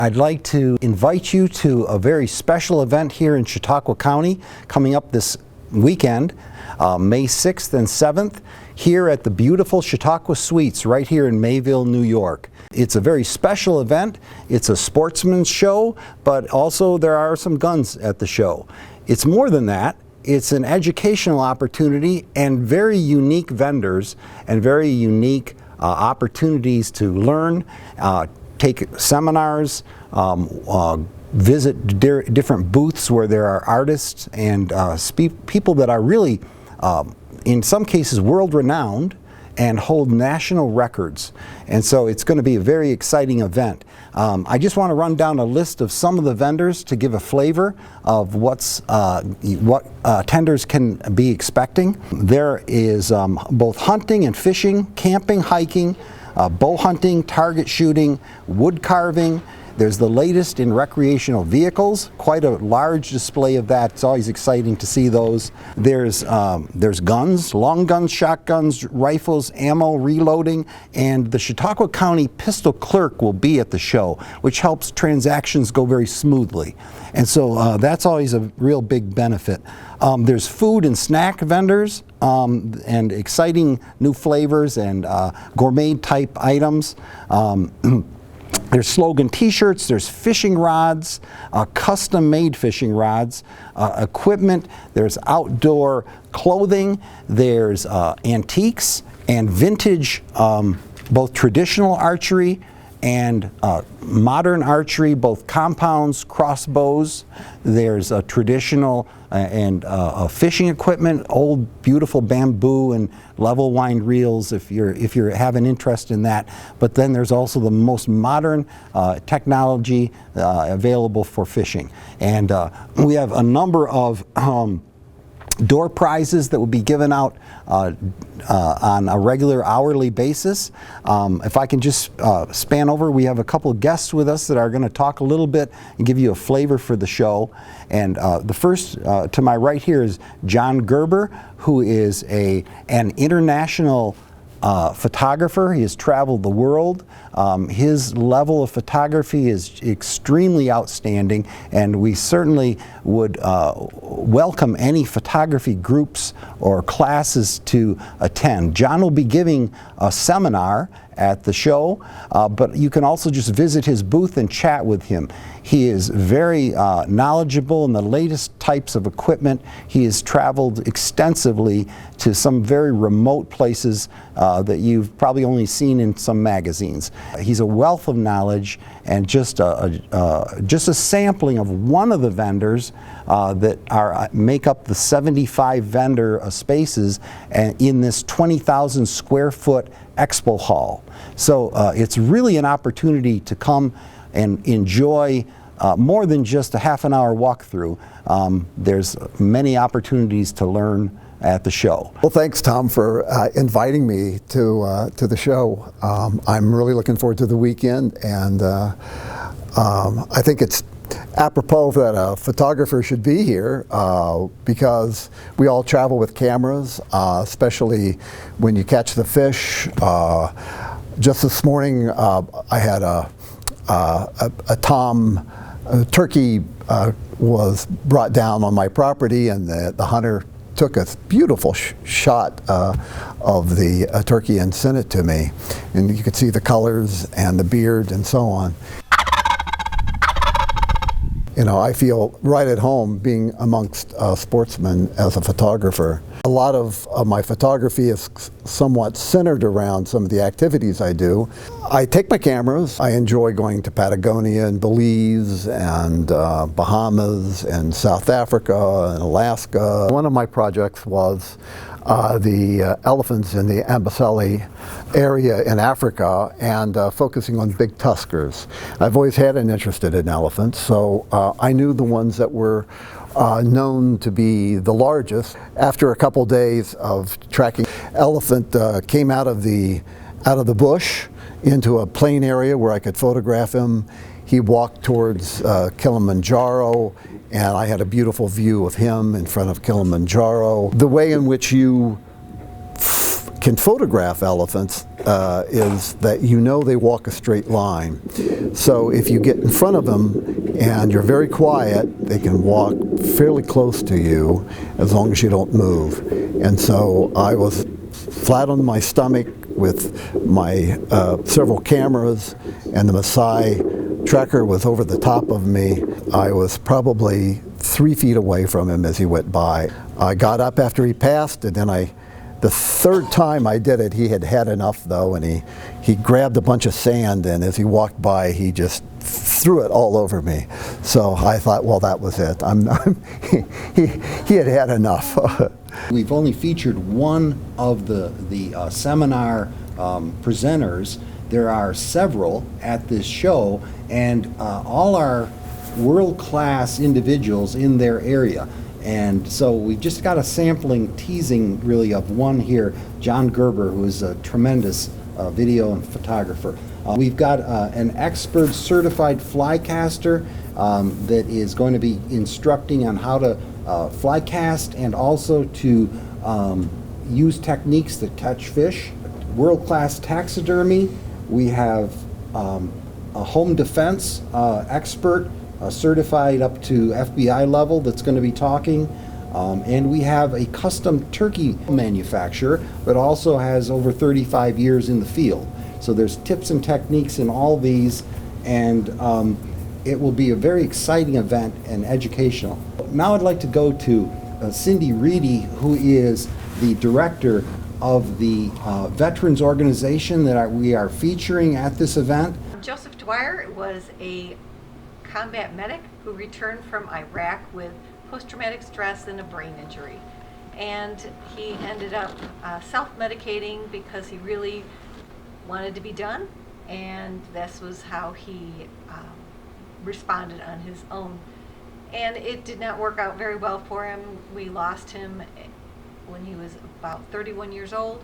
I'd like to invite you to a very special event here in Chautauqua County coming up this weekend, May 6th and 7th, here at the beautiful Chautauqua Suites right here in Mayville, New York. It's a very special event. It's a sportsman's show, but also there are some guns at the show. It's more than that. It's an educational opportunity and very unique vendors and very unique opportunities to learn, take seminars, visit different booths where there are artists and people that are really, in some cases, world-renowned and hold national records. And so it's going to be a very exciting event. I just want to run down a list of some of the vendors to give a flavor of what tenders can be expecting. There is both hunting and fishing, camping, hiking, bow hunting, target shooting, wood carving. There's the latest in recreational vehicles, quite a large display of that. It's always exciting to see those. There's guns, long guns, shotguns, rifles, ammo, reloading, and the Chautauqua County Pistol Clerk will be at the show, which helps transactions go very smoothly. And so that's always a real big benefit. There's food and snack vendors and exciting new flavors and gourmet type items. There's slogan t-shirts, there's fishing rods, custom-made fishing rods, equipment, there's outdoor clothing, there's antiques and vintage, both traditional archery and modern archery, both compounds, crossbows. There's a traditional and fishing equipment, old beautiful bamboo and level wind reels if you have an interest in that. But then there's also the most modern technology available for fishing. And we have a number of door prizes that will be given out on a regular hourly basis. If I can just span over, we have a couple of guests with us that are going to talk a little bit and give you a flavor for the show. And the first to my right here is John Gerber, who is an international photographer. He has traveled the world. His level of photography is extremely outstanding, and we certainly would welcome any photography groups or classes to attend. John will be giving a seminar at the show, but you can also just visit his booth and chat with him. He is very knowledgeable in the latest types of equipment. He has traveled extensively to some very remote places that you've probably only seen in some magazines. He's a wealth of knowledge and just a sampling of one of the vendors that make up the 75 vendor spaces in this 20,000 square foot expo hall. So it's really an opportunity to come and enjoy more than just a half an hour walkthrough. There's many opportunities to learn at the show. Well, thanks, Tom, for inviting me to the show. I'm really looking forward to the weekend, and I think it's apropos that a photographer should be here because we all travel with cameras, especially when you catch the fish. Just this morning, I had a turkey was brought down on my property, and the hunter took a beautiful shot of the turkey and sent it to me. And you could see the colors and the beard and so on. You know, I feel right at home being amongst sportsmen as a photographer. A lot of my photography is somewhat centered around some of the activities I do. I take my cameras. I enjoy going to Patagonia and Belize and Bahamas and South Africa and Alaska. One of my projects was the elephants in the Amboseli area in Africa and focusing on big tuskers. I've always had an interest in elephants, so I knew the ones that were known to be the largest. After a couple days of tracking, elephant came out of the bush into a plain area where I could photograph him. He walked towards Kilimanjaro, and I had a beautiful view of him in front of Kilimanjaro. The way in which you can photograph elephants is that you know they walk a straight line. So if you get in front of them and you're very quiet, they can walk fairly close to you as long as you don't move. And so I was flat on my stomach with my several cameras, and the Maasai tracker was over the top of me. I was probably 3 feet away from him as he went by. I got up after he passed, and then the third time I did it, he had had enough though, and he grabbed a bunch of sand, and as he walked by, he just threw it all over me. So I thought, well, that was it. He had had enough. We've only featured one of the seminar presenters. There are several at this show, and all are world-class individuals in their area. And so we just got a sampling, teasing really, of one here, John Gerber, who is a tremendous video and photographer. We've got an expert certified fly caster that is going to be instructing on how to fly cast and also to use techniques to catch fish. World-class taxidermy. We have a home defense expert, certified up to FBI level, that's going to be talking. And we have a custom turkey manufacturer, but also has over 35 years in the field. So there's tips and techniques in all these, and it will be a very exciting event and educational. Now I'd like to go to Cindy Reidy, who is the director of the veterans organization that we are featuring at this event. Joseph Dwyer was a combat medic who returned from Iraq with post-traumatic stress and a brain injury. And he ended up self-medicating because he really wanted to be done, and this was how he responded on his own. And it did not work out very well for him. We lost him when he was about 31 years old,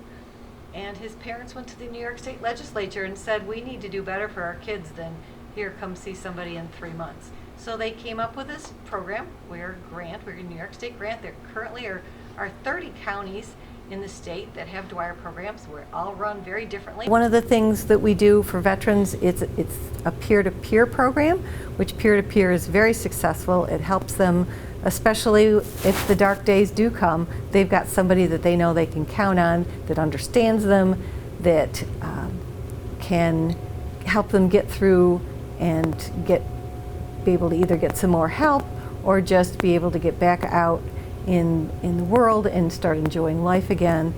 and his parents went to the New York State Legislature and said, we need to do better for our kids than here, come see somebody in 3 months. So they came up with this program. We're a New York State grant. There currently are 30 counties in the state that have Dwyer programs. We're all run very differently. One of the things that we do for veterans, it's a peer-to-peer program, which peer-to-peer is very successful. It helps them, especially if the dark days do come, they've got somebody that they know they can count on, that understands them, that can help them get through and be able to either get some more help or just be able to get back out in the world and start enjoying life again.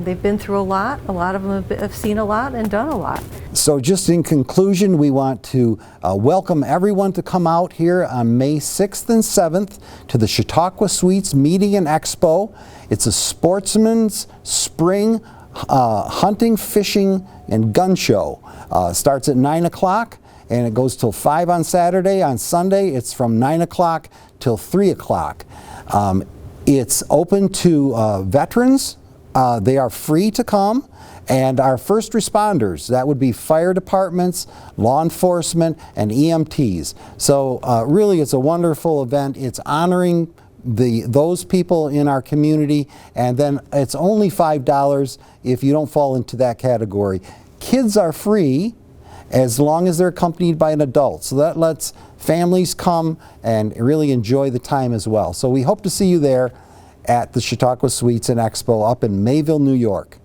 They've been through a lot of them have seen a lot and done a lot. So just in conclusion, we want to welcome everyone to come out here on May 6th and 7th to the Chautauqua Suites Meeting and Expo. It's a Sportsman's spring hunting, fishing, and gun show. Starts at 9 o'clock. And it goes till 5 on Saturday. On Sunday, it's from 9 o'clock till 3 o'clock. It's open to veterans. They are free to come. And our first responders, that would be fire departments, law enforcement, and EMTs. So really, it's a wonderful event. It's honoring those people in our community. And then it's only $5 if you don't fall into that category. Kids are free, as long as they're accompanied by an adult. So that lets families come and really enjoy the time as well. So we hope to see you there at the Chautauqua Suites and Expo up in Mayville, New York.